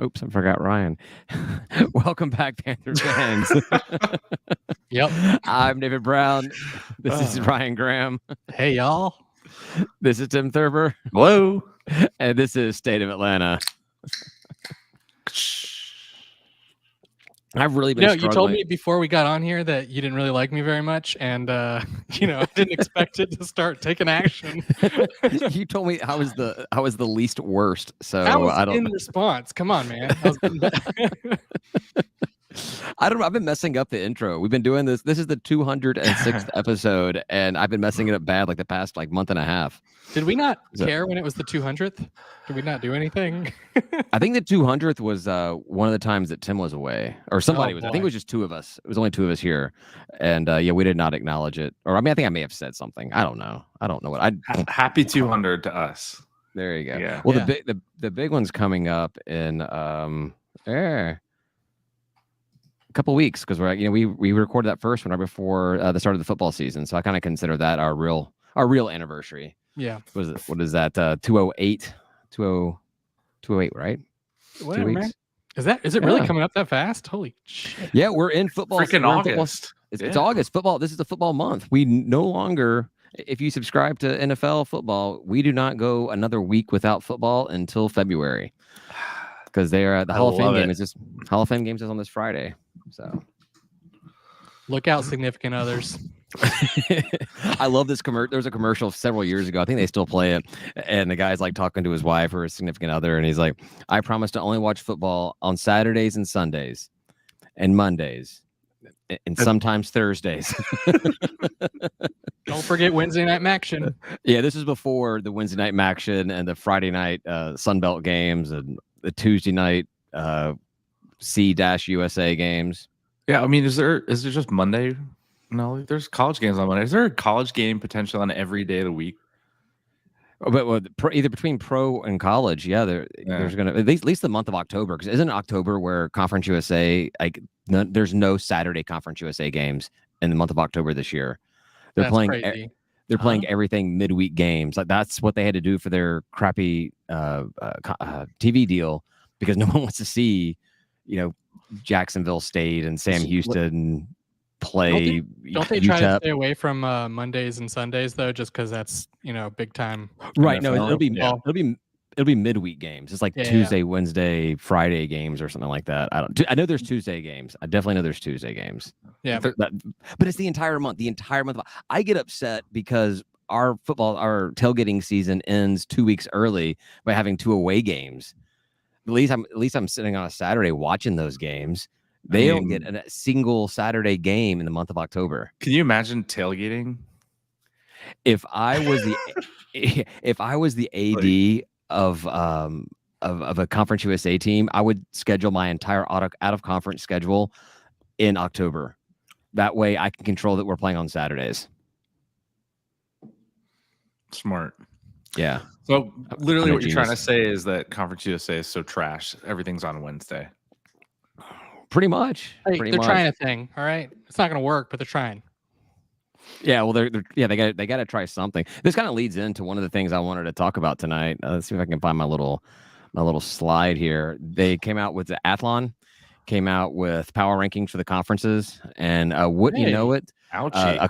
Oops, I forgot Ryan. Welcome back, Panther fans. Yep. I'm David Brown. This is Ryan Graham. Hey, y'all. This is Tim Thurber. Hello. And this is State of Atlanta. I've really been struggling. You told me before we got on here that you didn't really like me very much, and I didn't expect it to start taking action. You told me I was the least worst, so I don't. In response, come on, man. I don't know. I've been messing up the intro. We've been doing this. This is the 206th episode, and I've been messing it up bad like the past month and a half. Did we not care when it was the 200th? Did we not do anything? I think the 200th was one of the times that Tim was away, or somebody was. I think it was just two of us. It was only two of us here, and we did not acknowledge it. Or I think I may have said something. I don't know. I don't know what I. Happy 200 to us. There you go. Yeah. Well, the big one's coming up in a couple weeks because we recorded that first one right before the start of the football season, so I kind of consider that our real anniversary. Yeah. What is that? 208, 208, right? Whatever, 2 weeks. Man. Is it really coming up that fast? Holy shit! Yeah, we're in football. Freaking August. It's August football. This is the football month. We no longer, if you subscribe to NFL football, we do not go another week without football until February because they are the Hall of Fame game. Hall of Fame games is on this Friday. So look out, significant others. I love this commercial. There was a commercial several years ago. I think they still play it. And the guy's like talking to his wife or his significant other. And he's like, I promise to only watch football on Saturdays and Sundays and Mondays and sometimes Thursdays. Don't forget Wednesday night Maction. Yeah, this is before the Wednesday night Maction and the Friday night Sunbelt games and the Tuesday night C-USA games. Yeah, I mean, is there just Monday? No, there's college games on Monday. Is there a college game potential on every day of the week? But either between pro and college, there's gonna at least the month of October, because isn't it October where Conference USA there's no Saturday Conference USA games in the month of October this year. They're playing everything midweek games. Like that's what they had to do for their crappy TV deal because no one wants to see Jacksonville State and Sam Houston play. Don't they try to stay away from Mondays and Sundays though, just because that's big time? Right. No, it'll be midweek games. It's like Tuesday, Wednesday, Friday games or something like that. I know there's Tuesday games. I definitely know there's Tuesday games. Yeah, but it's the entire month. The entire month. I get upset because our tailgating season ends 2 weeks early by having 2 away games. At least I'm sitting on a Saturday watching those games. They don't get a single Saturday game in the month of October. Can you imagine tailgating? If I was the AD of a Conference USA team, I would schedule my entire out of conference schedule in October. That way, I can control that we're playing on Saturdays. Smart. Yeah. So literally, what you're trying to say is that Conference USA is so trash. Everything's on Wednesday. Pretty much. They're trying a thing. All right, it's not going to work, but they're trying. Yeah, well, they got to try something. This kind of leads into one of the things I wanted to talk about tonight. Let's see if I can find my little slide here. They came out with the Athlon, came out with power rankings for the conferences, and wouldn't you know it, a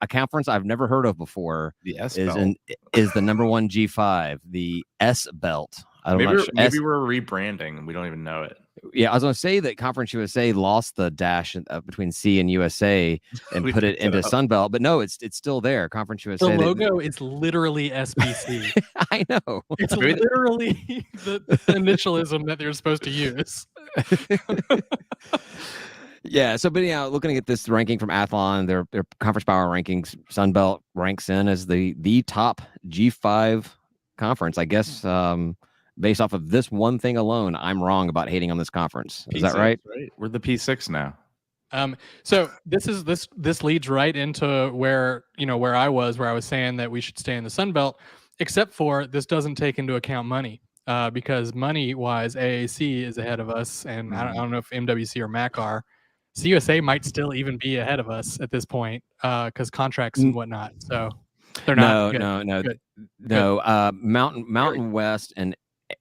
conference I've never heard of before is the number one G5, the S belt. Maybe we're rebranding. We don't even know it. Yeah, I was going to say that Conference USA lost the dash between C and USA and put it into Sunbelt, but no, it's still there. Conference USA. The logo is literally SBC. I know. It's literally the initialism that they're supposed to use. Yeah, so but looking at this ranking from Athlon, their conference power rankings, Sunbelt ranks in as the top G5 conference. I guess based off of this one thing alone, I'm wrong about hating on this conference. Is P6, that right? We're the P6 now. So this leads right into where I was saying that we should stay in the Sun Belt, except for this doesn't take into account money, because money wise, AAC is ahead of us, and I don't know if MWC or MAC are. CUSA might still even be ahead of us at this point, because contracts and whatnot. So they're not. No. Mountain West and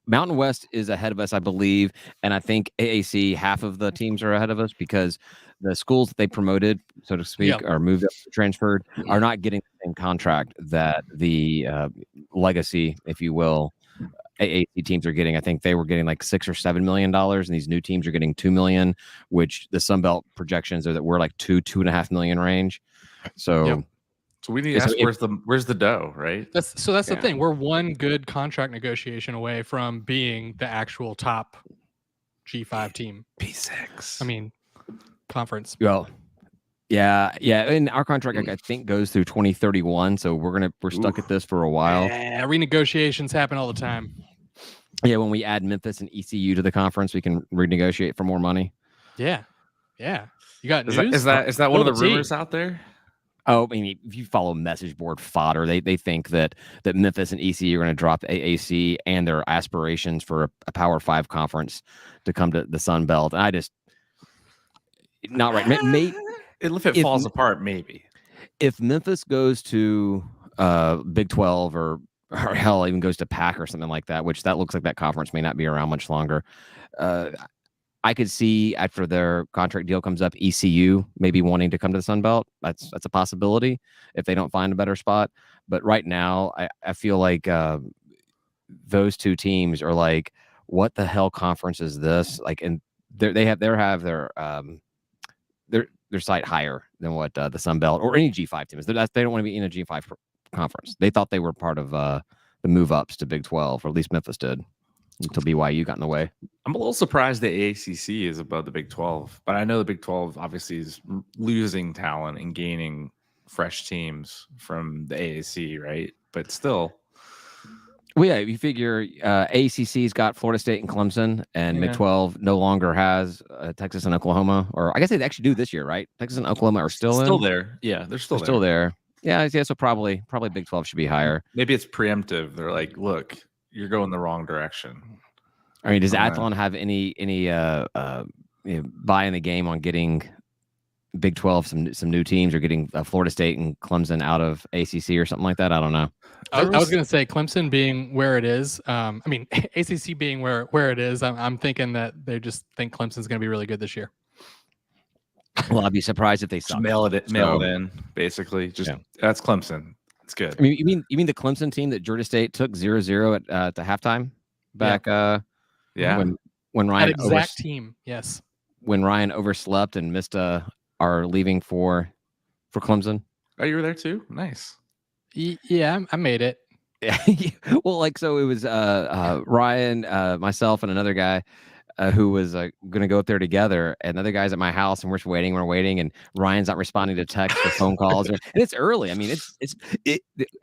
Mountain West is ahead of us, I believe, and I think AAC half of the teams are ahead of us because the schools that they promoted, so to speak, or moved up, transferred, are not getting the same contract that the legacy, if you will, AAC teams are getting. I think they were getting like $6 or $7 million, and these new teams are getting $2 million, which the Sun Belt projections are that we're like $2.5 million range. So. So we need to ask where's the dough, right? That's the thing. We're one good contract negotiation away from being the actual top G5 team. P6. I mean, conference. Well, yeah. And our contract, I think, goes through 2031. So we're stuck at this for a while. Yeah, renegotiations happen all the time. Yeah, when we add Memphis and ECU to the conference, we can renegotiate for more money. Yeah. You got news? Is that one of the rumors out there? Oh, I mean, if you follow message board fodder, they think that Memphis and ECU are going to drop the AAC and their aspirations for a Power 5 conference to come to the Sun Belt. And I just not right. If it falls apart, maybe. If Memphis goes to Big 12 or hell, even goes to PAC or something like that, which that looks like that conference may not be around much longer. I could see after their contract deal comes up, ECU maybe wanting to come to the Sun Belt. That's a possibility if they don't find a better spot. But right now, I feel like those two teams are like, what the hell conference is this? Like, and they have their site higher than what the Sun Belt or any G5 team is. They don't want to be in a G5 conference. They thought they were part of the move ups to Big 12, or at least Memphis did, until BYU got in the way. I'm a little surprised the AACC is above the Big 12, but I know the Big 12 obviously is losing talent and gaining fresh teams from the AAC, right? But still. Well, yeah, you figure AACC's got Florida State and Clemson, and Big 12 no longer has Texas and Oklahoma. Or I guess they actually do this year, right? Texas and Oklahoma are still there. Yeah, they're still there. Yeah, so probably Big 12 should be higher. Maybe it's preemptive. They're like, look, you're going the wrong direction. I mean, does Athlon have any buy in the game on getting Big 12 some new teams, or getting Florida State and Clemson out of ACC or something like that? I don't know. I was going to say Clemson being where it is. I mean, ACC being where it is. I'm thinking that they just think Clemson's going to be really good this year. Well, I'd be surprised if they suck. Mail it in, basically. That's Clemson. It's good. I mean, you mean the Clemson team that Georgia State took 0-0 at the halftime back? When Ryan that exact team, yes. When Ryan overslept and missed our leaving for Clemson. Oh, you were there too? Nice. Yeah, I made it. Well, like, so it was Ryan, myself, and another guy who was going to go up there together, and the other guys at my house, and we're waiting, and Ryan's not responding to texts or phone calls, and it's early. I mean,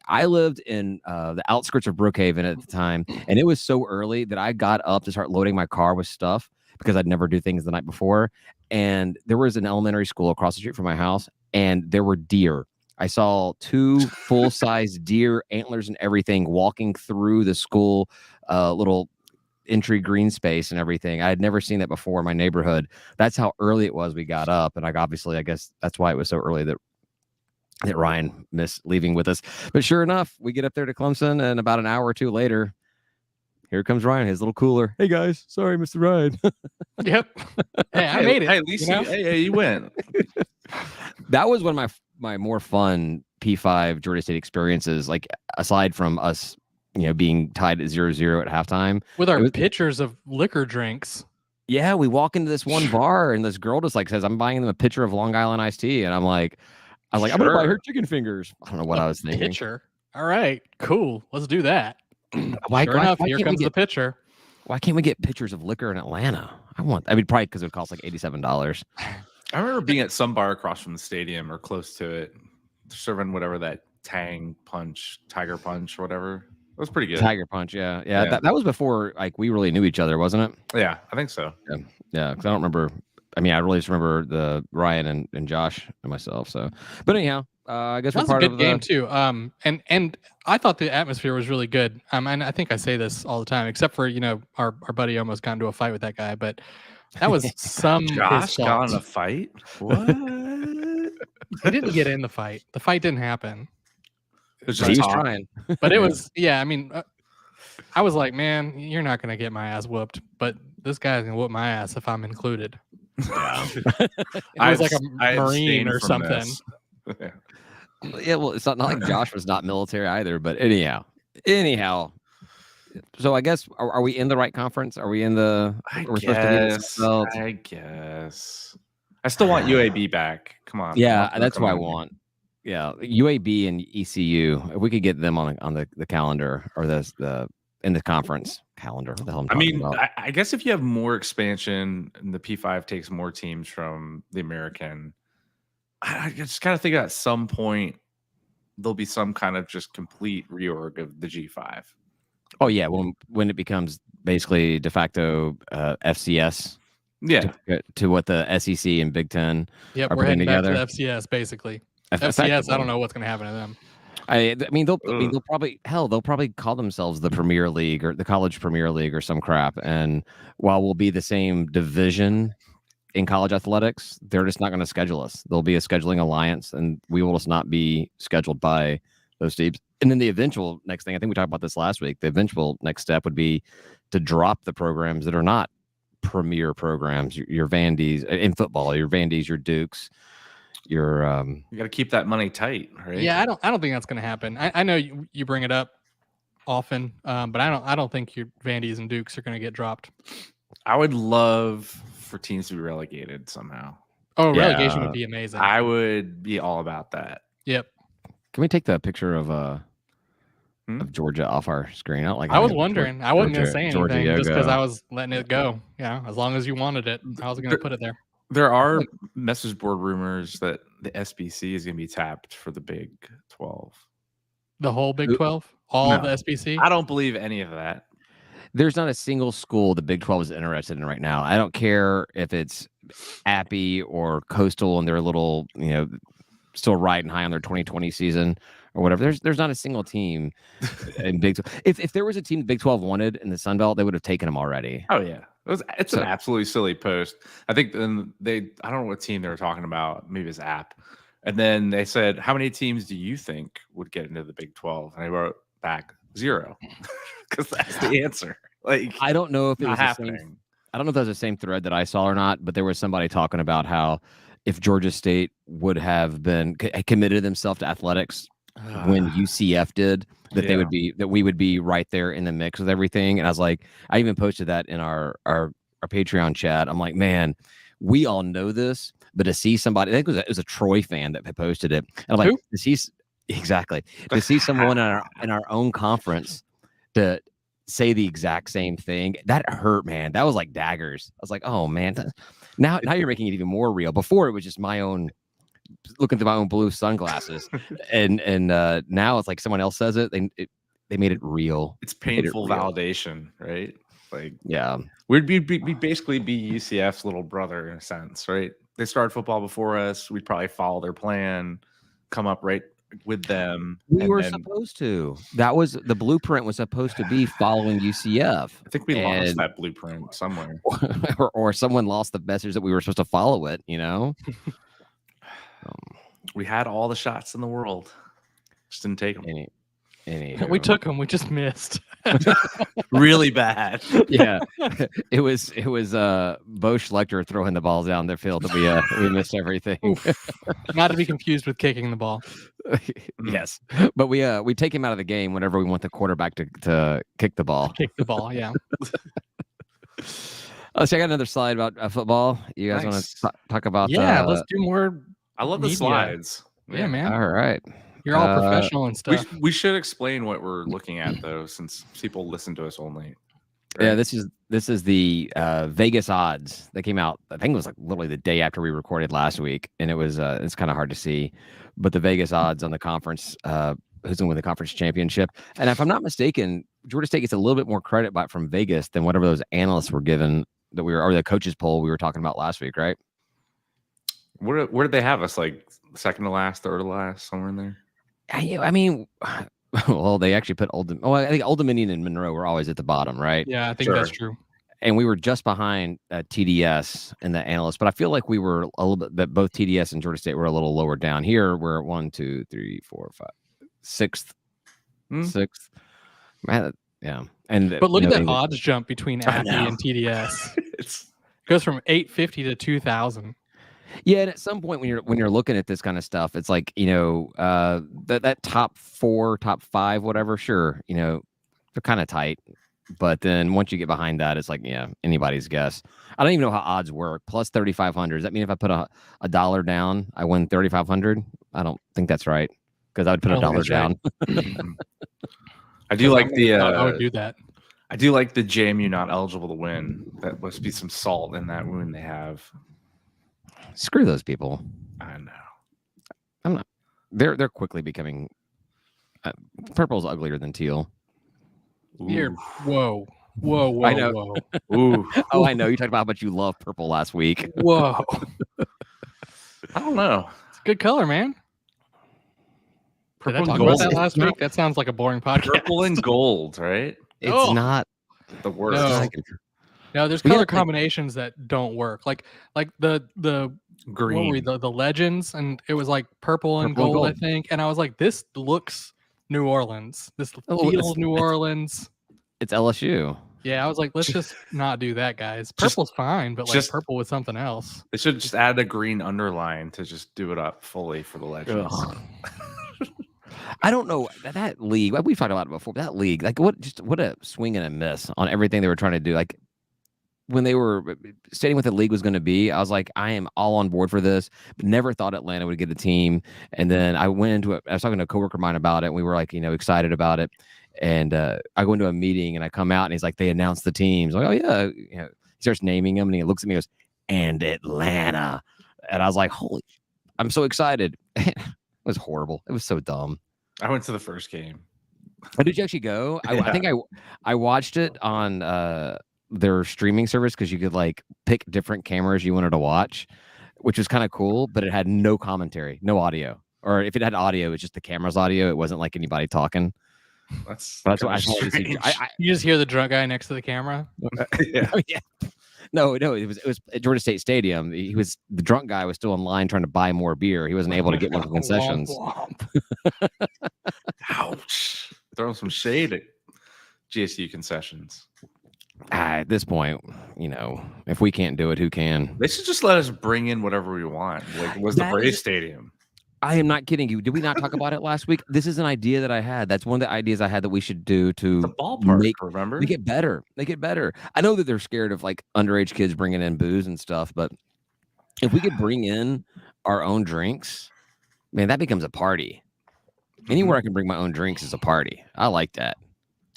I lived in the outskirts of Brookhaven at the time, and it was so early that I got up to start loading my car with stuff because I'd never do things the night before. And there was an elementary school across the street from my house, and there were deer. I saw 2 full-size deer, antlers and everything, walking through the school little entry green space and everything. I had never seen that before in my neighborhood. That's how early it was we got up. And I guess that's why it was so early that Ryan missed leaving with us. But sure enough, we get up there to Clemson, and about an hour or two later, here comes Ryan, his little cooler. Hey guys, sorry, Mr. Ryan. Yep. Hey, I made it. Hey, at least you win. That was one of my more fun P5 Georgia State experiences. Like, aside from us, being tied at 0-0 at halftime with our pitchers of liquor drinks. Yeah, we walk into this one bar, and this girl just like says, "I'm buying them a pitcher of Long Island iced tea," and I'm like, I'm gonna buy her chicken fingers. I don't know what I was thinking. Pitcher. All right, cool. Let's do that. Why here comes the pitcher. Why can't we get pitchers of liquor in Atlanta? Probably because it would cost like $87. I remember being at some bar across from the stadium or close to it, serving whatever that Tiger Punch, or whatever. It was pretty good. Tiger Punch, yeah. That was before like we really knew each other, wasn't it? Yeah, I think so. Yeah, because I don't remember. I mean, I really just remember the Ryan and Josh and myself. So, but anyhow, I guess that was a good game too. And I thought the atmosphere was really good. And I think I say this all the time, except for our buddy almost got into a fight with that guy, but that was some Josh got in a fight. What? He didn't get in the fight. The fight didn't happen. He's trying, but it was I mean, I was like, man, you're not gonna get my ass whooped, but this guy's gonna whoop my ass if I'm included. Yeah. It was like a I Marine abstain or from something. this. Yeah. Yeah, well, it's not like Josh was not military either. But anyhow. So I guess are we in the right conference? Are we in the? We're supposed to be in the Sun Belt? I guess. I still want UAB back. Come on. Yeah, Come that's what I on. want. Yeah, UAB and ECU. If we could get them on the calendar or the in the conference calendar. What the hell I'm talking about? I guess if you have more expansion and the P5 takes more teams from the American, I just kind of think at some point there'll be some kind of just complete reorg of the G5. Oh yeah, when it becomes basically de facto FCS. Yeah, to what the SEC and Big Ten Yep, are we're putting heading together. back to the FCS basically. FCS, I don't know what's going to happen to them. I mean, they'll probably call themselves the Premier League or the College Premier League or some crap. And while we'll be the same division in college athletics, they're just not going to schedule us. There'll be a scheduling alliance, and we will just not be scheduled by those teams. And then the eventual next thing, I think we talked about this last week. The eventual next step would be to drop the programs that are not premier programs. Your Vandy's in football, your Vandy's, your Dukes. You got to keep that money tight, right? Yeah, I don't think that's going to happen. I know you bring it up often, but I don't think your Vandy's and Dukes are going to get dropped. I would love for teams to be relegated somehow. Oh, relegation would be amazing. I would be all about that. Yep. Can we take the picture of Georgia off our screen? I was wondering. I wasn't going to say anything just because I was letting it go. Yeah, as long as you wanted it, I was going to put it there. There are message board rumors that the SBC is going to be tapped for the Big 12. The whole Big 12? All of the SBC? I don't believe any of that. There's not a single school the Big 12 is interested in right now. I don't care if it's Appy or Coastal and they're a little, still riding high on their 2020 season or whatever. There's not a single team in Big 12. If there was a team the Big 12 wanted in the Sun Belt, they would have taken them already. Oh, yeah. It's an absolutely silly post. I think then I don't know what team they were talking about. Maybe it's App. And then they said, how many teams do you think would get into the Big 12? And I wrote back 0 because that's the answer. Like, I don't know if it was happening. I don't know if that's the same thread that I saw or not, but there was somebody talking about how if Georgia State would have been committed themselves to athletics when UCF did, that we would be right there in the mix with everything. And I was like, I even posted that in our Patreon chat. I'm like, man, we all know this, but to see somebody, I think it was a Troy fan that had posted it. And I'm like, to see someone in our own conference to say the exact same thing, that hurt, man. That was like daggers. I was like, oh man, now you're making it even more real. Before it was just my own looking through my own blue sunglasses, and now it's like someone else says it. They made it real. It's painful validation, right? Like, yeah, we'd basically be UCF's little brother in a sense, right? They started football before us. We'd probably follow their plan, come up right with them. We were supposed to. That was the blueprint was supposed to be following UCF. I think we lost that blueprint somewhere, or someone lost the message that we were supposed to follow it. We had all the shots in the world, just didn't take them. We took them. We just missed. Really bad. Yeah, it was Bo Schlechter throwing the balls down their field that we missed everything. Not to be confused with kicking the ball. Yes, but we take him out of the game whenever we want the quarterback to kick the ball. Kick the ball, yeah. So I got another slide about football. You guys want to talk about? Yeah, let's do more. I love the slides. Yeah, man. All right. You're all professional and stuff. We should explain what we're looking at though, since people listen to us only. Right? Yeah, this is the Vegas odds that came out. I think it was like literally the day after we recorded last week, and it was it's kind of hard to see, but the Vegas odds on the conference, who's going to win the conference championship. And if I'm not mistaken, Georgia State gets a little bit more credit from Vegas than whatever those analysts were given or the coaches poll we were talking about last week, right? Where did they have us? Like second to last, third to last, somewhere in there? I mean, well, they actually put I think Old Dominion and Monroe were always at the bottom, right? Yeah, I think that's true. And we were just behind TDS in the analysts, but I feel like we were a little bit that both TDS and Georgia State were a little lower down. Here we're at 1, 2, 3, 4, 5, sixth. Man, Yeah, and But look at that they- odds jump between I Appy know. and TDS. It's It goes from 850 to 2,000. Yeah, and at some point when you're looking at this kind of stuff, it's like that top 4, top 5, whatever. Sure, they're kind of tight, but then once you get behind that, it's like anybody's guess. I don't even know how odds work. Plus 3,500. Does that mean if I put a $1 down, I win 3,500? I don't think that's right because I would put I a don't $1 think down. I do like the I would do that. I do like the JMU not eligible to win. That must be some salt in that wound they have. Screw those people. I know. I'm not. They're quickly becoming. Purple's uglier than teal. You're, whoa, whoa, I know. whoa, Ooh. Oh, I know. You talked about how much you love purple last week. whoa. I don't know. It's a good color, man. Did I Purple talk and about gold. that last week? That sounds like a boring podcast. Purple and gold, right? It's Oh. not. The worst. No. No, there's We color gotta think- combinations that don't work. Like the Green. what were we, the legends, and it was like purple and Purple and gold, I gold. think. And I was like, this looks New Orleans. This Oh, feels New Orleans. It's LSU. Yeah, I was like, let's just not do that, guys. Just- Purple's fine, but like just- purple with something else. They should just add a green underline to just do it up fully for the legends. I don't know that league. We've talked about it before. But that league, like what a swing and a miss on everything they were trying to do. Like when they were stating what the league was going to be, I was like, I am all on board for this. But never thought Atlanta would get a team. And then I went into it. I was talking to a coworker of mine about it. And we were like, excited about it. And I go into a meeting and I come out and he's like, they announced the teams. I'm like, oh yeah. He starts naming them and he looks at me and goes, and Atlanta. And I was like, holy, I'm so excited. It was horrible. It was so dumb. I went to the first game. Oh, did you actually go? I Yeah. think I watched it on their streaming service because you could like pick different cameras you wanted to watch, which was kind of cool, but it had no commentary, no audio. Or if it had audio, it was just the camera's audio. It wasn't like anybody talking. That's That's what I just wanted to see. strange. You just hear the drunk guy next to the camera. Yeah. Yeah. No, it was at Georgia State Stadium. The drunk guy was still in line trying to buy more beer. He wasn't able to get one of the concessions. Womp, womp. Ouch. Throwing some shade at GSU concessions. At this point, if we can't do it, who can? They should just let us bring in whatever we want. Like it was the That Braves is- Stadium. I am not kidding you. Did we not talk about it last week? This is an idea that I had. That's one of the ideas I had that we should do to The ballpark, make remember? Make it better. Make it better. I know that they're scared of like underage kids bringing in booze and stuff, but if we could bring in our own drinks, man, that becomes a party. Anywhere I can bring my own drinks is a party. I like that.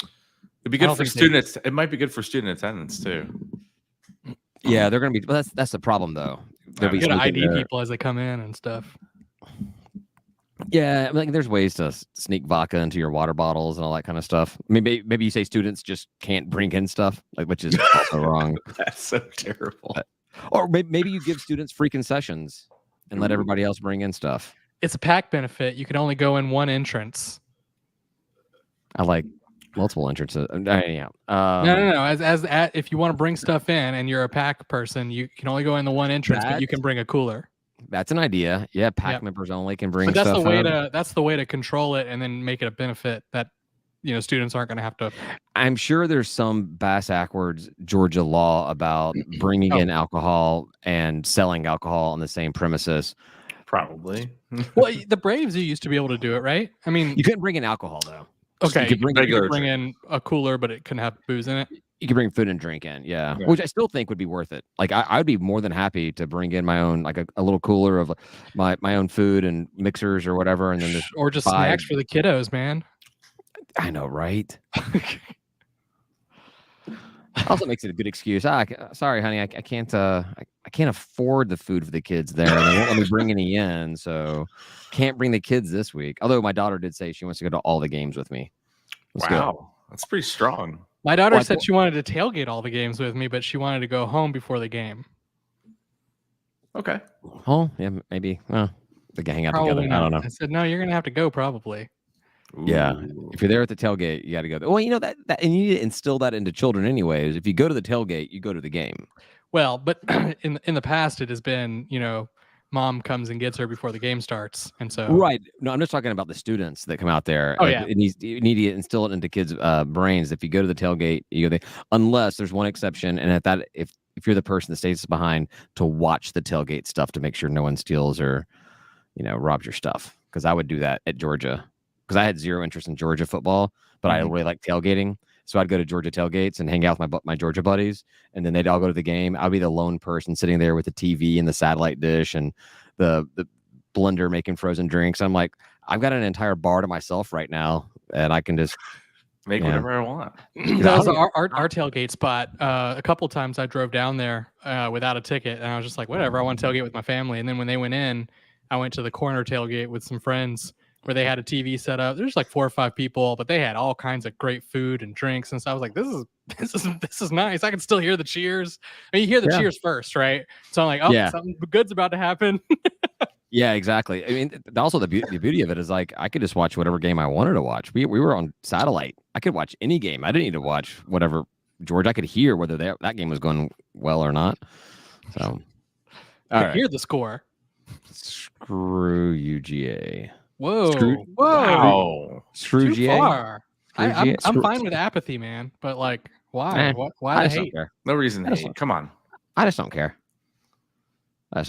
It'd be I good don't for think they- students. It might be good for student attendance too. Yeah, they're gonna be. Well, that's the problem though. They'll be You gotta sneaking ID their- people as they come in and stuff. Yeah, like there's ways to sneak vodka into your water bottles and all that kind of stuff. Maybe you say students just can't bring in stuff, like which is also wrong. That's so terrible. Or maybe you give students free concessions and let Ooh. everybody else bring in stuff. It's a pack benefit. You can only go in one entrance. I like multiple entrances. Anyhow, No. If you want to bring stuff in and you're a pack person, you can only go in the one entrance, but you can bring a cooler. That's an idea. Yeah, pack Yep. members only can bring But that's stuff the way in. that's the way to control it and then make it a benefit that students aren't going to have to. I'm sure there's some bass-ackwards Georgia law about bringing Oh. in alcohol and selling alcohol on the same premises. Probably. Well, the Braves, you used to be able to do it, right? I mean, You couldn't bring in alcohol though. okay, you could bring regular bring in a cooler, but it can have booze in it. You can bring food and drink in, yeah, Yeah. which I still think would be worth it. Like I would be more than happy to bring in my own, like a little cooler of my own food and mixers or whatever, and then just Or just buy- snacks for the kiddos, man. I know, right? Also makes it a good excuse. Sorry, honey, I can't. I can't afford the food for the kids there, and they won't let me bring any in, so can't bring the kids this week. Although my daughter did say she wants to go to all the games with me. Let's go. Wow. That's pretty strong. My daughter Well, I said thought- she wanted to tailgate all the games with me, but she wanted to go home before the game. Okay. Oh, yeah, maybe. Well, they can hang out Probably together. not. I don't know. I said, no, you're going to have to go probably. Yeah. Ooh. If you're there at the tailgate, you got to go. Well, that and you need to instill that into children, anyways. If you go to the tailgate, you go to the game. Well, but in the past, it has been, mom comes and gets her before the game starts. And so right. No, I'm just talking about the students that come out there. Oh, like, yeah. you need to instill it into kids' brains. If you go to the tailgate, you go there, unless there's one exception, and if you're the person that stays behind to watch the tailgate stuff to make sure no one steals or robs your stuff. Because I would do that at Georgia because I had zero interest in Georgia football, but I really like tailgating. So I'd go to Georgia tailgates and hang out with my Georgia buddies, and then they'd all go to the game. I'd be the lone person sitting there with the TV and the satellite dish and the blender making frozen drinks. I'm like, I've got an entire bar to myself right now, and I can just make whatever I want. That was our tailgate spot. A couple times I drove down there without a ticket, and I was just like, whatever, I want to tailgate with my family. And then when they went in, I went to the corner tailgate with some friends where they had a TV set up. There's like 4 or 5 people, but they had all kinds of great food and drinks. And so I was like, this is nice. I can still hear the cheers. I mean, you hear the cheers first, right? So I'm like, oh, something good's about to happen. Yeah, exactly. I mean, also the beauty of it is like I could just watch whatever game I wanted to watch. We were on satellite. I could watch any game. I didn't need to watch whatever Georgia. I could hear whether that game was going well or not. So I could hear the score. Screw UGA. Whoa! Wow! Screw Too GA. far. I'm fine with apathy, man. But like, why? Why the hate? No reason to hate. Come on. I just don't care. I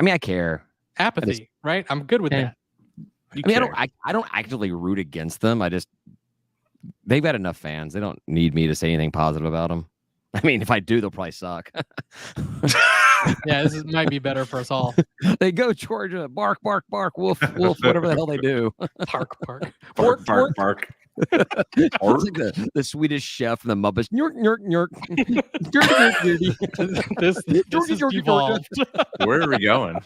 mean, I care. Apathy, right? I'm good with that. I don't actively root against them. They've got enough fans. They don't need me to say anything positive about them. I mean, if I do, they'll probably suck. Yeah, this might be better for us all. They go Georgia, bark, bark, bark, wolf, wolf, whatever the hell they do. Bark, bark, bark, bark, bark. It's like the Swedish chef from the Muppets. York, york, york. This is devolved. Where are we going?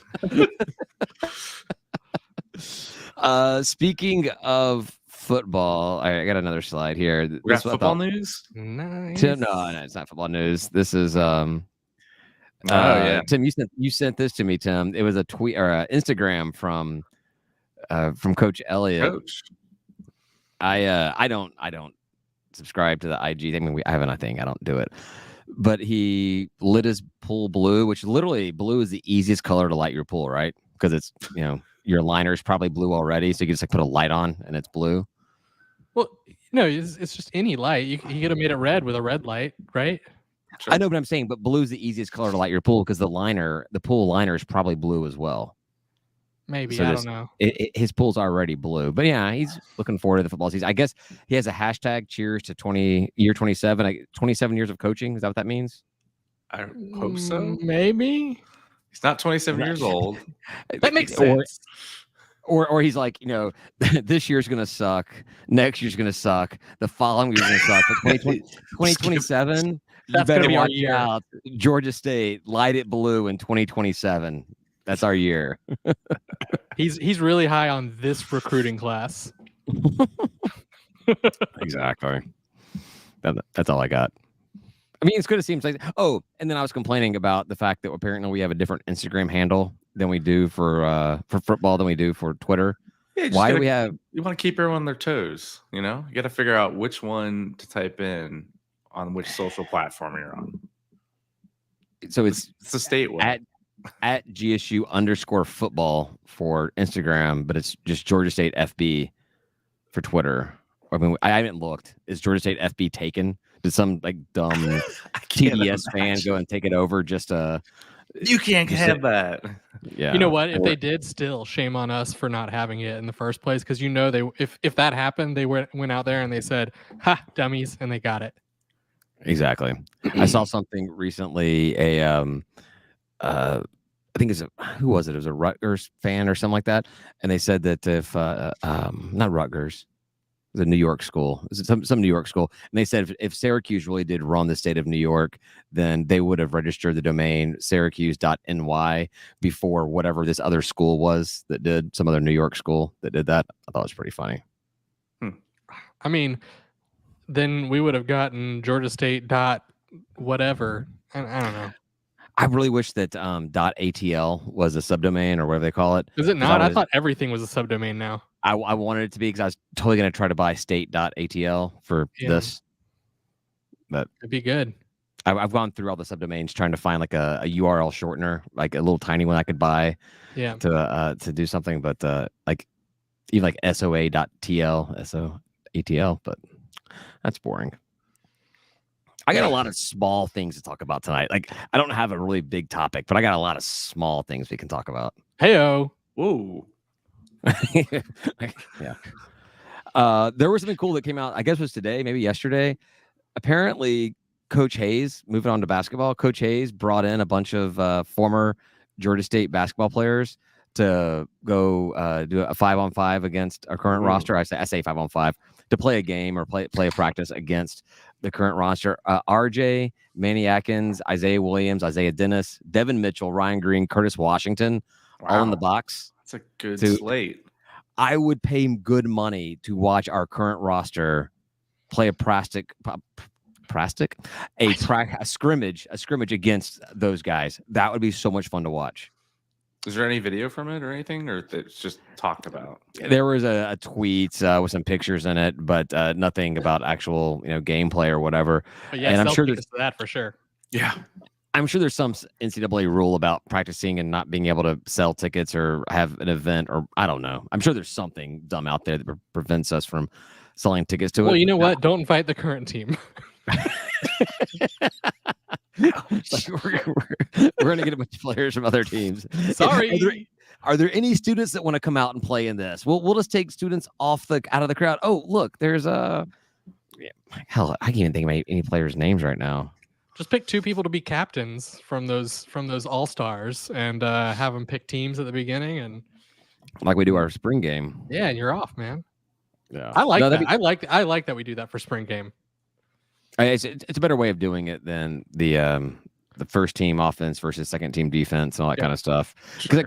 Speaking of football, I got another slide here. We got football news? Nice. No, it's not football news. This is yeah. Tim, you sent this to me, Tim. It was a tweet or an Instagram from Coach Elliott. Coach. I don't subscribe to the IG. I mean, I have anything. I don't do it. But he lit his pool blue, which literally blue is the easiest color to light your pool, right? Because it's your liner is probably blue already, so you can just like put a light on and it's blue. Well, no, it's just any light. You could have made it red with a red light, right? Sure. I know, but I'm saying, but blue is the easiest color to light your pool because the pool liner is probably blue as well. Maybe, so I don't know. His pool's already blue, but yeah, he's looking forward to the football season. I guess he has a hashtag cheers to 27 years of coaching. Is that what that means? I hope so. Maybe. He's not 27 years old. That makes sense. Or he's like, this year's going to suck. Next year's going to suck. The following year's going to suck. But 2027, you better watch out. Georgia State, light it blue in 2027. That's our year. He's really high on this recruiting class. Exactly. That's all I got. I mean, it's good to see him say, oh, and then I was complaining about the fact that apparently we have a different Instagram handle than we do for football than we do for Twitter. Yeah, why do we have? You want to keep everyone on their toes, You got to figure out which one to type in on which social platform you're on. So it's the state one. At GSU_football for Instagram, but it's just Georgia State FB for Twitter. I mean, I haven't looked. Is Georgia State FB taken? Did some like dumb TDS fan go and take it over? You can't have that. Yeah. You know what? If they did, still shame on us for not having it in the first place. Because they if that happened, they went out there and they said, "Ha, dummies," and they got it. Exactly. I saw something recently. I think who was it? It was a Rutgers fan or something like that, and they said that if not Rutgers. It was a New York school. It was some New York school. And they said if Syracuse really did run the state of New York, then they would have registered the domain syracuse.ny before whatever this other school was that did, some other New York school that did that. I thought it was pretty funny. I mean, then we would have gotten Georgia State whatever. I don't know. I really wish that .atl was a subdomain or whatever they call it. Is it not? I thought everything was a subdomain now. I wanted it to be because I was totally going to try to buy state.atl for this. But it'd be good. I've gone through all the subdomains trying to find like a URL shortener, like a little tiny one I could buy to do something, but like even like SOA.tl, SOATL, but that's boring. I got a lot of small things to talk about tonight. Like I don't have a really big topic, but I got a lot of small things we can talk about. Heyo. Whoa. Yeah. There was something cool that came out, I guess it was today, maybe yesterday. Apparently, Coach Hayes, moving on to basketball, Coach Hayes brought in a bunch of former Georgia State basketball players to go do a 5-on-5 against our current roster. I say 5-on-5 to play a game or play a practice against the current roster. RJ, Manny Atkins, Isaiah Williams, Isaiah Dennis, Devin Mitchell, Ryan Green, Curtis Washington, all in the box. That's a good slate. I would pay good money to watch our current roster play a scrimmage against those guys. That would be so much fun to watch. Is there any video from it or anything, or it's just talked about? There was a tweet with some pictures in it, but nothing about actual gameplay or whatever. But yeah, and I'm sure there's that for sure. Yeah, I'm sure there's some NCAA rule about practicing and not being able to sell tickets or have an event, or I don't know. I'm sure there's something dumb out there that prevents us from selling tickets to it. Well, you know what? Don't invite the current team. Like we're gonna get a bunch of players from other teams. Sorry. Are there any students that want to come out and play in this? We'll just take students out of the crowd. Oh, look, there's hell, I can't even think of any players' names right now. Just pick 2 people to be captains from those all-stars and have them pick teams at the beginning, and like we do our spring game. Yeah, and you're off, man. Yeah, I like that. I like that we do that for spring game. It's a better way of doing it than the first team offense versus second team defense and all that kind of stuff, because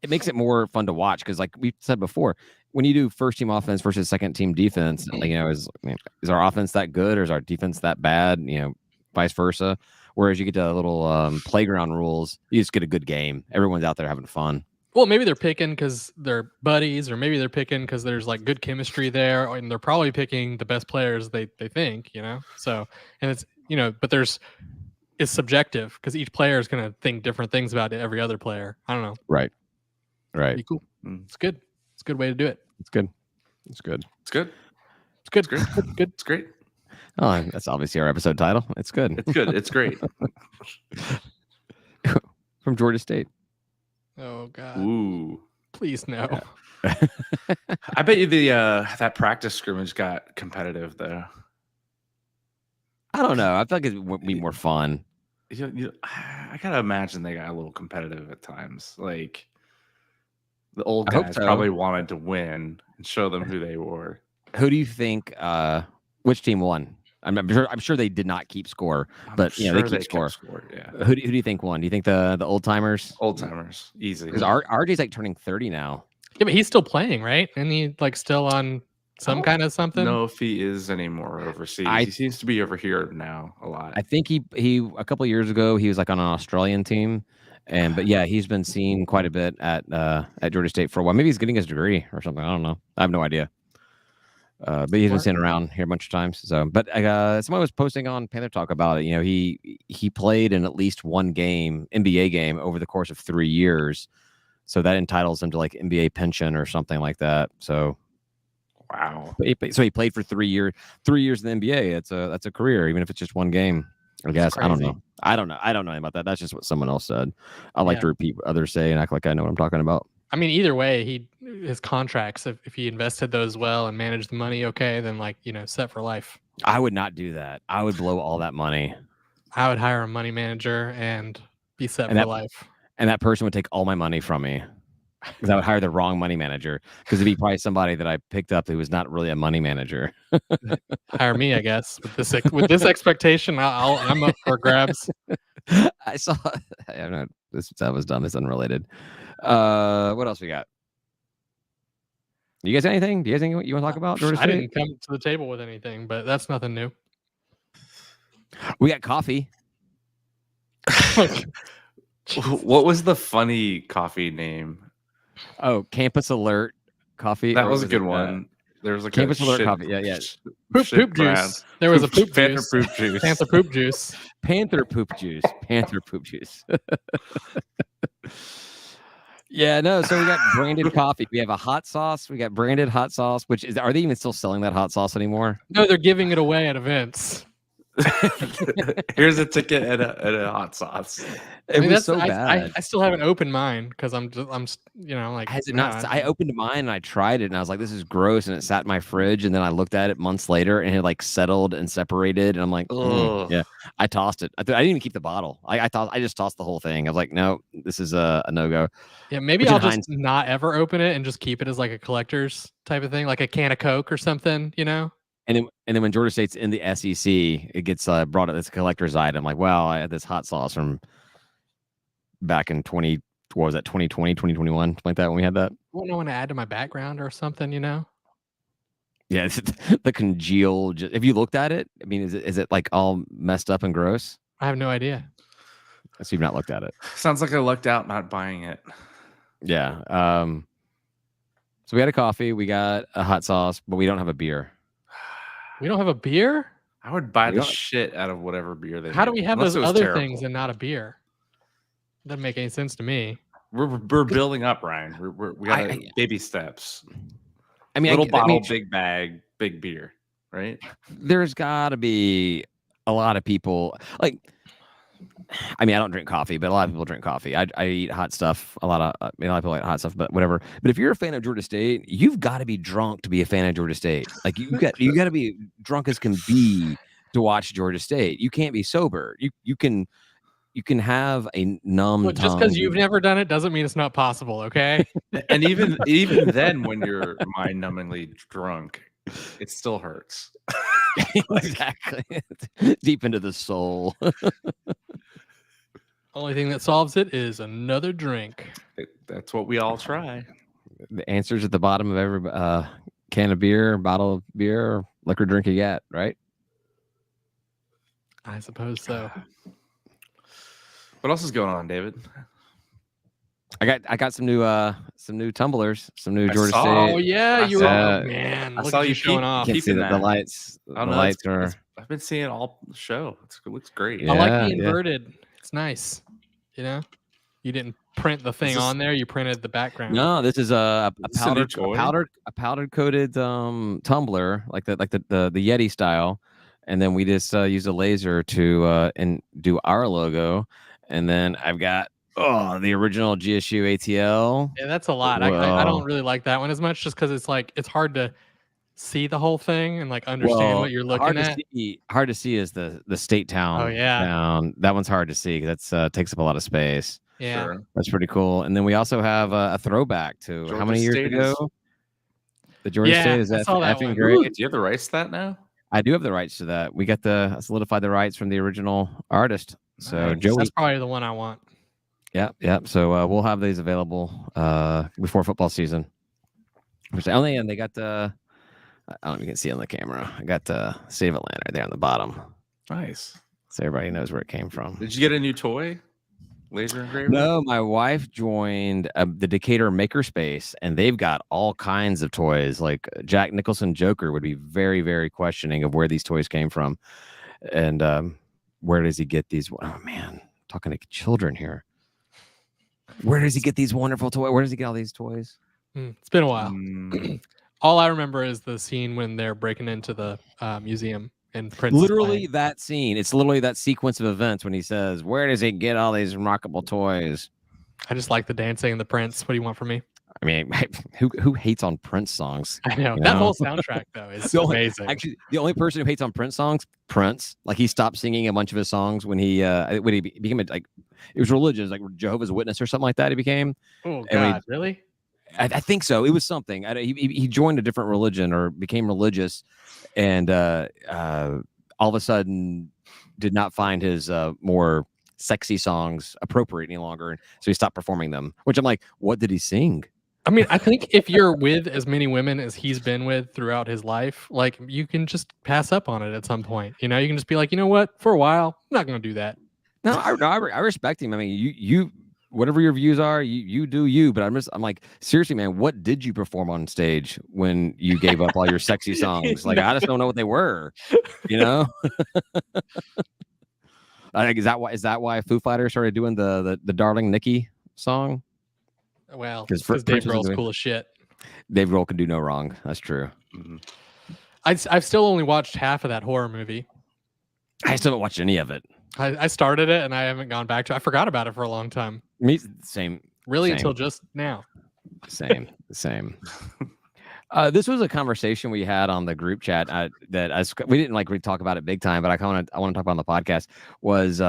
it makes it more fun to watch. Because like we said before, when you do first team offense versus second team defense, is our offense that good or is our defense that bad? Vice versa. Whereas you get to little playground rules, you just get a good game. Everyone's out there having fun. Well, maybe they're picking because they're buddies, or maybe they're picking because there's like good chemistry there, and they're probably picking the best players they think, So, and it's but it's subjective because each player is going to think different things about every other player. I don't know. Right. Be cool. It's good. It's a good way to do it. It's good. It's great. Oh, that's obviously our episode title. It's good. It's good. It's great. From Georgia State. Oh God. Ooh. Please no. Yeah. I bet you that practice scrimmage got competitive though. I don't know. I feel like it would be more fun. I gotta imagine they got a little competitive at times. Like the old guys probably wanted to win and show them who they were. Who do you think? Which team won? I'm sure they did not keep score, but they keep score. Yeah. Who do you think won? Do you think the old timers? Old timers, easy. Because RJ's like turning 30 now. Yeah, but he's still playing, right? And he like still on some kind of something. No, if he is anymore overseas, he seems to be over here now a lot. I think he a couple of years ago he was like on an Australian team, but yeah, he's been seen quite a bit at Georgia State for a while. Maybe he's getting his degree or something. I don't know. I have no idea. But he's been seen around here a bunch of times. So, but someone was posting on Panther Talk about it. He played in at least one NBA game over the course of 3 years. So that entitles him to like NBA pension or something like that. So, wow. So he played for 3 years. 3 years in the NBA. That's a career, even if it's just one game. I guess I don't know. I don't know anything about that. That's just what someone else said. I like to repeat what others say and act like I know what I'm talking about. I mean, either way, his contracts, if he invested those well and managed the money okay, then set for life. I would not do that. I would blow all that money. I would hire a money manager and be set for life. And that person would take all my money from me. Because I would hire the wrong money manager. Because it'd be probably somebody that I picked up who was not really a money manager. Hire me, I guess. With this expectation, I'm up for grabs. I saw. I don't know. That was dumb. It's unrelated. What else we got? You guys got anything? Do you guys think you want to talk about Georgia State? I didn't come to the table with anything, but that's nothing new. We got coffee. What was the funny coffee name? Oh, Campus Alert Coffee. That was a good one. There was like Campus Alert Coffee. Yeah. Poop juice. There was a poop juice. Panther poop juice. Panther poop juice. Panther poop juice. Panther poop juice. Yeah, no. So we got branded coffee. We have a hot sauce. We got branded hot sauce. Which is, are they even still selling that hot sauce anymore? No, they're giving it away at events. Here's a ticket and a hot sauce. It was so bad. I still haven't opened mine because I'm like. Has it not? I opened mine and I tried it and I was like, "This is gross," and it sat in my fridge. And then I looked at it months later and it like settled and separated. And I'm like, yeah. I tossed it. I didn't even keep the bottle. I just tossed the whole thing. I was like, no, this is a no go. Yeah, maybe I'll just not ever open it and just keep it as like a collector's type of thing, like a can of Coke or something, you know. And then when Georgia State's in the SEC, it gets brought up as a collector's item. Like, well, I had this hot sauce from back in 2020, 2021, something like that when we had that. I don't want to add to my background or something, you know? Yeah, it's the congealed. Have you looked at it? I mean, is it like all messed up and gross? I have no idea. So you've not looked at it. Sounds like I lucked out not buying it. Yeah. So we had a coffee, we got a hot sauce, but we don't have a beer. We don't have a beer? I would buy the shit out of whatever beer they How do we have those other things and not a beer? Doesn't make any sense to me. We're building up, Ryan. We got baby steps. I mean, little bottle, big bag, big beer, right? There's got to be a lot of people like. I mean, I don't drink coffee, but a lot of people drink coffee. I eat hot stuff. A lot of people like hot stuff, but whatever. But if you're a fan of Georgia State, you've got to be drunk to be a fan of Georgia State. Like you got to be drunk as can be to watch Georgia State. You can't be sober. You can have a numb tongue. Just because you've never done it doesn't mean it's not possible, okay? And even then, when you're mind-numbingly drunk, it still hurts. Exactly. Deep into the soul. Only thing that solves it is another drink. That's what we all try. The answer's at the bottom of every can of beer, bottle of beer, or liquor drink you get, right? I suppose so. What else is going on, David? I got some new tumblers, some new Georgia State. Oh yeah, you were man. I saw you showing off. You can see the lights. The lights are. I've been seeing all the show. It looks great. I like the inverted. Yeah. It's nice. You know, you didn't print the thing on there. You printed the background. No, this is a powdered coated tumbler, like the Yeti style, and then we just use a laser to and do our logo, and then I've got the original GSU ATL. Yeah, that's a lot. I don't really like that one as much, just because it's like it's hard to see the whole thing and like understand what you're looking at. Hard to see is the State Town. Oh yeah, town. That one's hard to see because that's takes up a lot of space. Yeah, sure. That's pretty cool. And then we also have a throwback to Georgia how many years ago? The Georgia State is effing great. Ooh, do you have the rights to that now? I do have the rights to that. We got solidified the rights from the original artist. So Joey, that's probably the one I want. Yeah. So we'll have these available before football season. And they got the. I don't know if you can see on the camera. I got the Save Atlanta right there on the bottom. Nice. So everybody knows where it came from. Did you get a new toy? Laser engraver? No, my wife joined the Decatur Makerspace, and they've got all kinds of toys. Like Jack Nicholson Joker would be very, very questioning of where these toys came from. And where does he get these? Oh, man, talking to children here. Where does he get these wonderful toys? Where does he get all these toys? It's been a while. All I remember is the scene when they're breaking into the museum and Prince. Literally that scene. It's literally that sequence of events when he says, "Where does he get all these remarkable toys?" I just like the dancing and the Prince. What do you want from me? I mean, who hates on Prince songs? I know that whole soundtrack though is amazing. Actually, the only person who hates on Prince songs, Prince. Like he stopped singing a bunch of his songs when he became it was religious, like Jehovah's Witness or something like that. He became. Oh God, really? I think so. It was something. He joined a different religion or became religious, and all of a sudden did not find his more sexy songs appropriate any longer, so he stopped performing them. Which I'm like, what did he sing? I mean, I think if you're with as many women as he's been with throughout his life, like you can just pass up on it at some point. You know, you can just be like, you know what? For a while, I'm not going to do that. No, I respect him. I mean, you whatever your views are, you do you. But I'm like, seriously, man, what did you perform on stage when you gave up all your sexy songs? Like, I just don't know what they were, you know? I think is that why Foo Fighters started doing the Darling Nikki song? Well, Because because Dave Grohl's cool as shit. Dave Grohl can do no wrong. That's true. Mm-hmm. I've still only watched half of that horror movie. I still haven't watched any of it. I started it and I haven't gone back to it. I forgot about it for a long time. Me, same. Really, same. until just now. Same. This was a conversation we had on the group chat we didn't like really talk about it big time, but I want to talk about on the podcast was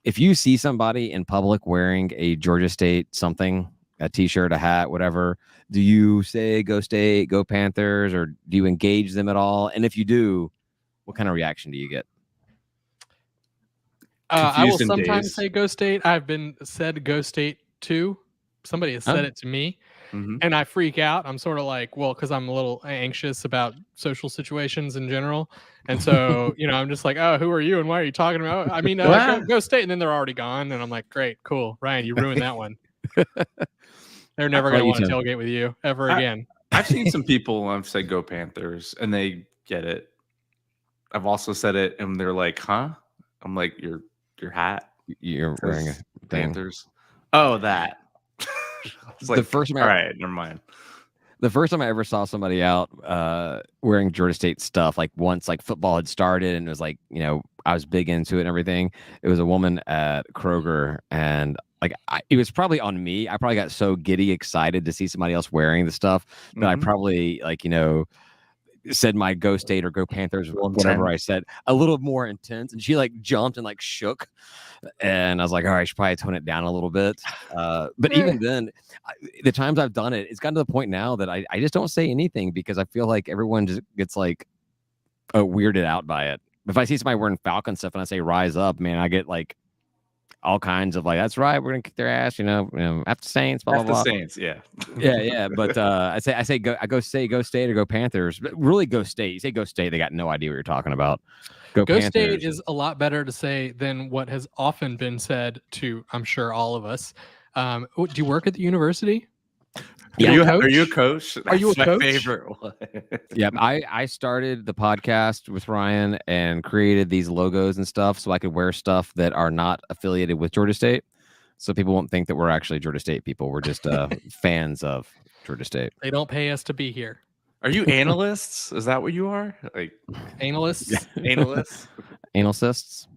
if you see somebody in public wearing a Georgia State something, a T-shirt, a hat, whatever, do you say "Go State, Go Panthers," or do you engage them at all? And if you do, what kind of reaction do you get? I will sometimes say "Go State." I've been said "Go State" too. Somebody has said it to me. Mm-hmm. And I freak out. I'm sort of like, well, because I'm a little anxious about social situations in general. And so, I'm just like, oh, who are you and why are you talking about? I mean, go State. And then they're already gone. And I'm like, great, cool. Ryan, you ruined that one. They're never going to want to tailgate with you ever again. I've seen some people say "Go Panthers" and they get it. I've also said it and they're like, huh? I'm like, your hat. You're wearing a Panthers. Oh, that. Like, the first time all right, never mind. The first time I ever saw somebody out wearing Georgia State stuff, like once like football had started and it was like, I was big into it and everything. It was a woman at Kroger and like it was probably on me. I probably got so giddy excited to see somebody else wearing the stuff that I probably like, said my "Go State" or "Go Panthers," whatever I said, a little more intense. And she like jumped and like shook. And I was like, all right, I should probably tone it down a little bit. But even then, the times I've done it, it's gotten to the point now that I just don't say anything because I feel like everyone just gets like weirded out by it. If I see somebody wearing Falcon stuff and I say "Rise Up," man, I get like all kinds of like, that's right, we're gonna kick their ass, after Saints, blah blah blah. Saints, yeah. But I say go State or Go Panthers. But really, Go State. You say Go State, they got no idea what you're talking about. Go State is a lot better to say than what has often been said to, I'm sure, all of us. Do you work at the university? Yeah. Are you a coach? Are you a coach? My favorite one. Yeah, I started the podcast with Ryan and created these logos and stuff so I could wear stuff that are not affiliated with Georgia State. So people won't think that we're actually Georgia State people. We're just fans of Georgia State. They don't pay us to be here. Are you analysts? Is that what you are? Like analysts? Analysts? Analysts?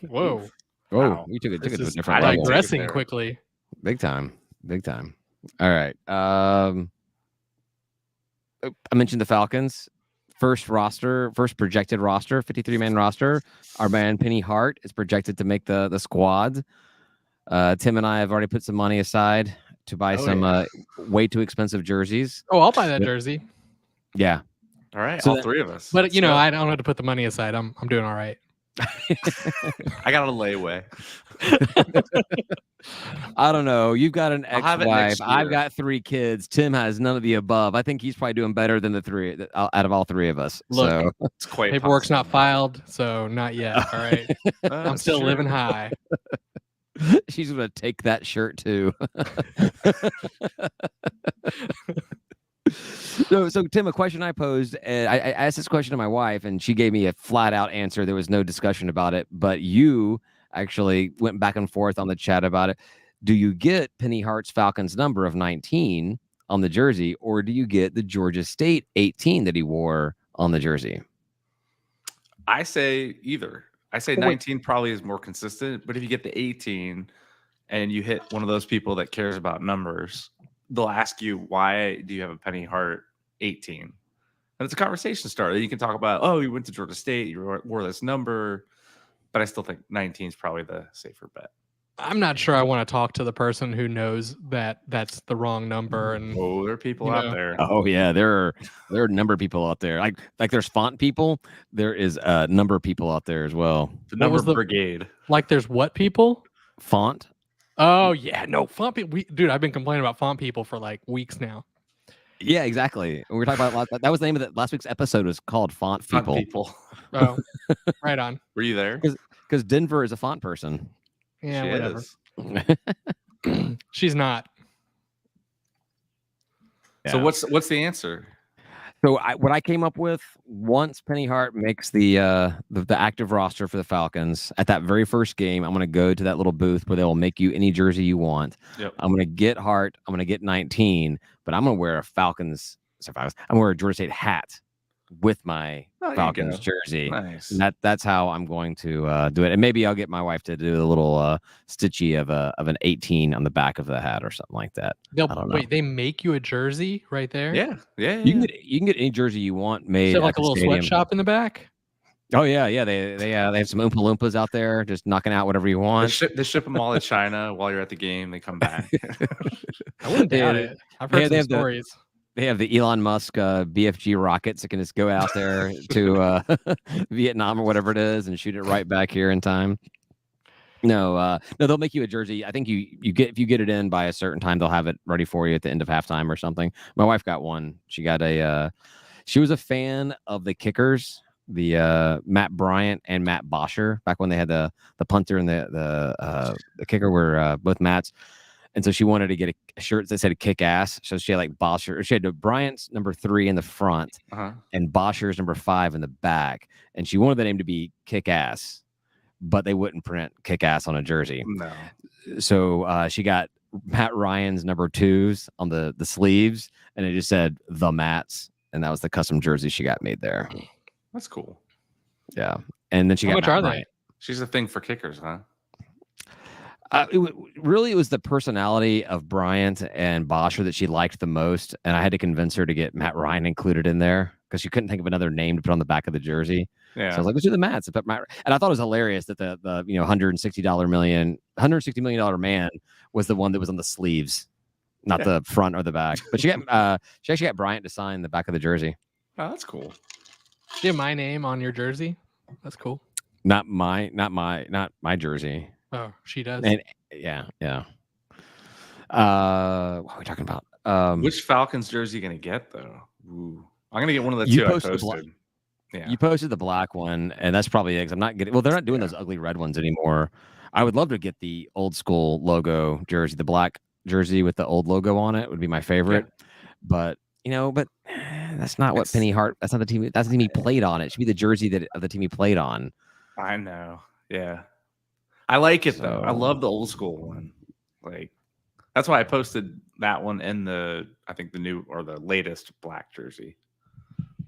Whoa. Wow. You took it to a different level. Digressing quickly. Big time. All right. I mentioned the Falcons. First projected roster, 53-man roster. Our man Penny Hart is projected to make the squad. Tim and I have already put some money aside to buy some way too expensive jerseys. Oh, I'll buy that jersey. Yeah. All right. So all three of us. But I don't have to put the money aside. I'm doing all right. I got a layaway. I don't know. You've got an ex-wife. I've got 3 kids. Tim has none of the above. I think he's probably doing better than the 3 out of all 3 of us. Look, so it's quite paperwork's not filed, so not yet. All right. I'm still living high. She's gonna take that shirt too. So Tim, a question I posed, I asked this question to my wife, and she gave me a flat out answer. There was no discussion about it, but you actually went back and forth on the chat about it. Do you get Penny Hart's Falcons number of 19 on the jersey, or do you get the Georgia State 18 that he wore on the jersey? I say either. I say 19 probably is more consistent, but if you get the 18 and you hit one of those people that cares about numbers, they'll ask you, why do you have a Penny Hart 18? And it's a conversation starter. You can talk about, oh, you went to Georgia State, you wore this number, but I still think 19 is probably the safer bet. I'm not sure I want to talk to the person who knows that that's the wrong number. And there are people out there. Oh yeah, there are number people out there. Like there's font people. There is number people out there as well. The number brigade. Like there's what people? Font. Oh yeah, no font people. Dude, I've been complaining about font people for like weeks now. Yeah, exactly. We were talking about that was the name of that last week's episode was called Font People. Oh, right on. Were you there? Because Denver is a font person. Yeah, whatever. She's not. Yeah. So what's the answer? So what I came up with, once Penny Hart makes the active roster for the Falcons, at that very first game, I'm going to go to that little booth where they will make you any jersey you want. Yep. I'm going to get Hart. I'm going to get 19, but I'm going to wear a Falcons. I'm going to wear a Georgia State hat with my Falcons jersey. Nice. And that's how I'm going to do it. And maybe I'll get my wife to do a little stitchy of an 18 on the back of the hat or something like that. I don't know. Wait, they make you a jersey right there? Yeah. You can get any jersey you want made. So like a little sweatshop in the back. Oh yeah. They have some Oompa Loompas out there just knocking out whatever you want. They ship them all to China while you're at the game. They come back. I wouldn't doubt it. I've heard some stories. They have the Elon Musk BFG rockets that can just go out there to Vietnam or whatever it is and shoot it right back here in time. No, they'll make you a jersey. I think you get, if you get it in by a certain time, they'll have it ready for you at the end of halftime or something. My wife got one. She got she was a fan of the kickers, the Matt Bryant and Matt Bosher, back when they had the punter and the kicker were both Matts. And so she wanted to get a shirt that said "kick ass." So she had like Bosher. She had Bryant's number 3 in the front and Bosher's number 5 in the back. And she wanted the name to be "kick ass," but they wouldn't print "kick ass" on a jersey. No. So she got Matt Ryan's number 2s on the sleeves, and it just said "the Mats," and that was the custom jersey she got made there. That's cool. Yeah, and then she How got. much are they? She's a thing for kickers, huh? It was the personality of Bryant and Bosher that she liked the most, and I had to convince her to get Matt Ryan included in there because she couldn't think of another name to put on the back of the jersey. Yeah, so I was like, let's do the Mats. And I thought it was hilarious that the $160 million man was the one that was on the sleeves, not the front or the back. But she actually got Bryant to sign the back of the jersey. Oh, that's cool. Do you have my name on your jersey? That's cool. Not my jersey. Oh, she does. And yeah. What are we talking about? Which Falcons jersey are you gonna get though? Ooh. I'm gonna get one of the two I posted. Yeah, you posted the black one, and that's probably it. 'Cause I'm not getting. Well, they're not doing those ugly red ones anymore. I would love to get the old school logo jersey, the black jersey with the old logo on it would be my favorite. Yeah. But that's not what Penny Hart. That's not the team. That's the team he played on. It should be the jersey of the team he played on. I know. Yeah. I like it though. I love the old school one. Like that's why I posted that one and the new or the latest black jersey.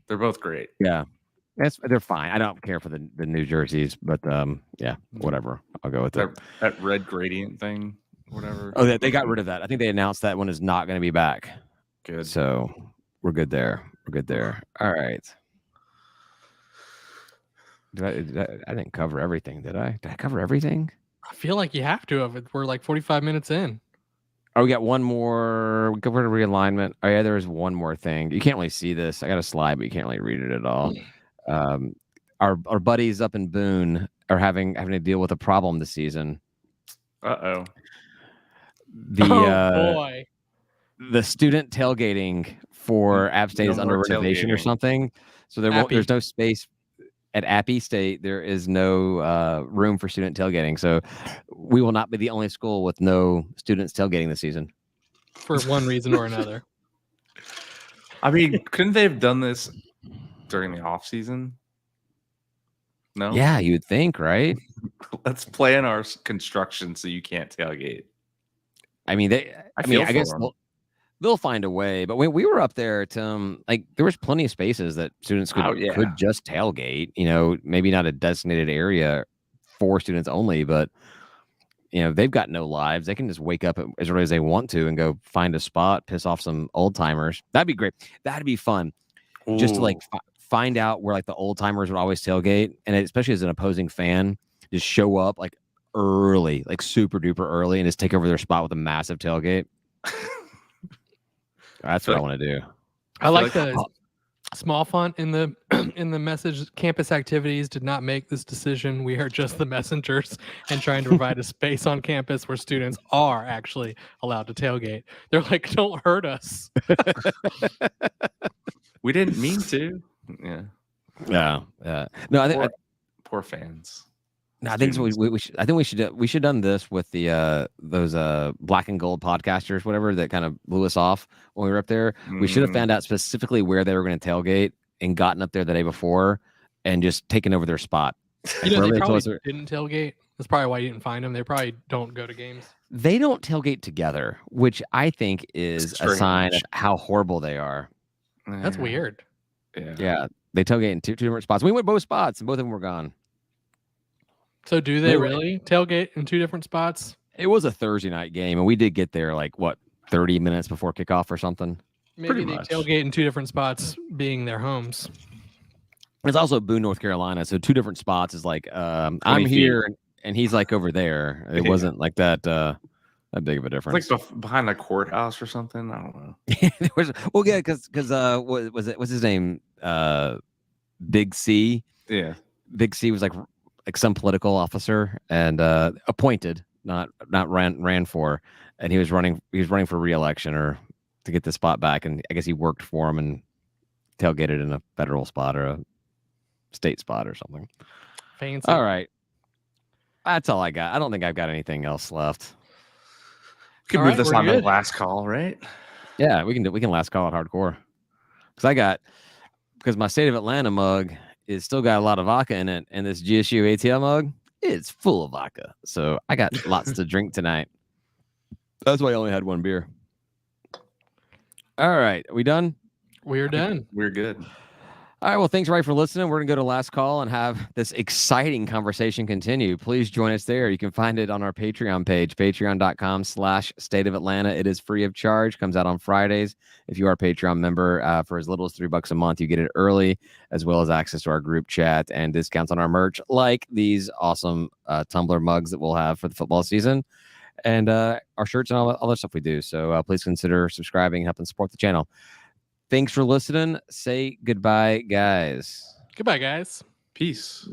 They're both great. Yeah. They're fine. I don't care for the new jerseys, but yeah, whatever. I'll go with that red gradient thing, whatever. Oh, they got rid of that. I think they announced that one is not going to be back. Good. So we're good there. All right. I didn't cover everything, did I? Did I cover everything? I feel like you have to. We're like 45 minutes in. Oh, we got one more. We covered realignment. Oh yeah, there is one more thing. You can't really see this. I got a slide, but you can't really read it at all. Our buddies up in Boone are having to deal with a problem this season. Uh-oh. Boy. The student tailgating for App State is under renovation or something. So there's no space at Appy State. There is no room for student tailgating. So we will not be the only school with no students tailgating this season. For one reason or another. I mean, couldn't they have done this during the off season? No. Yeah, you'd think, right? Let's plan our construction so you can't tailgate. I mean, I guess they'll find a way. But when we were up there, Tim, like there was plenty of spaces that students could just tailgate. Maybe not a designated area for students only, but they've got no lives. They can just wake up as early as they want to and go find a spot, piss off some old timers. That'd be great. That'd be fun. Ooh. Just to find out where the old timers would always tailgate, and especially as an opposing fan, just show up early, super duper early, and just take over their spot with a massive tailgate. That's what I want to do. I like the small font in the message. Campus activities did not make this decision. We are just the messengers and trying to provide a space on campus where students are actually allowed to tailgate. They're like, don't hurt us. We didn't mean to. Yeah. No, I think poor fans. No, I think so. I think we should done this with the those black and gold podcasters, whatever, that kind of blew us off when we were up there. We should have found out specifically where they were going to tailgate and gotten up there the day before and just taken over their spot. They probably didn't tailgate. That's probably why you didn't find them. They probably don't go to games. They don't tailgate together, which I think is a sign of how horrible they are. That's weird. Yeah, they tailgate in two different spots. We went both spots, and both of them were gone. So do they really tailgate in two different spots? It was a Thursday night game, and we did get there 30 minutes before kickoff or something. Maybe they tailgate in two different spots, being their homes. It's also Boone, North Carolina, so two different spots is I'm here and he's over there. It wasn't like that big of a difference. It's behind a courthouse or something. I don't know. Well, yeah, because what's his name? Big C. Yeah, Big C was like some political officer and appointed, not ran for, and he was running for re-election or to get the spot back, and I guess he worked for him and tailgated in a federal spot or a state spot or something. Fancy. All right, that's all I got. I don't think I've got anything else left. Could move this on the last call, right? Yeah, we can last call it hardcore because my State of Atlanta mug is still got a lot of vodka in it, and this GSU ATL mug is full of vodka. So I got lots to drink tonight. That's why I only had one beer. All right, are we done? We're done. We're good. All right, well, thanks, Ray, for listening. We're going to go to last call and have this exciting conversation continue. Please join us there. You can find it on our Patreon page, patreon.com/State of Atlanta. It is free of charge, comes out on Fridays. If you are a Patreon member, for as little as $3 a month, you get it early, as well as access to our group chat and discounts on our merch, like these awesome tumbler mugs that we'll have for the football season, and our shirts and all the other stuff we do. So please consider subscribing and helping support the channel. Thanks for listening. Say goodbye, guys. Goodbye, guys. Peace.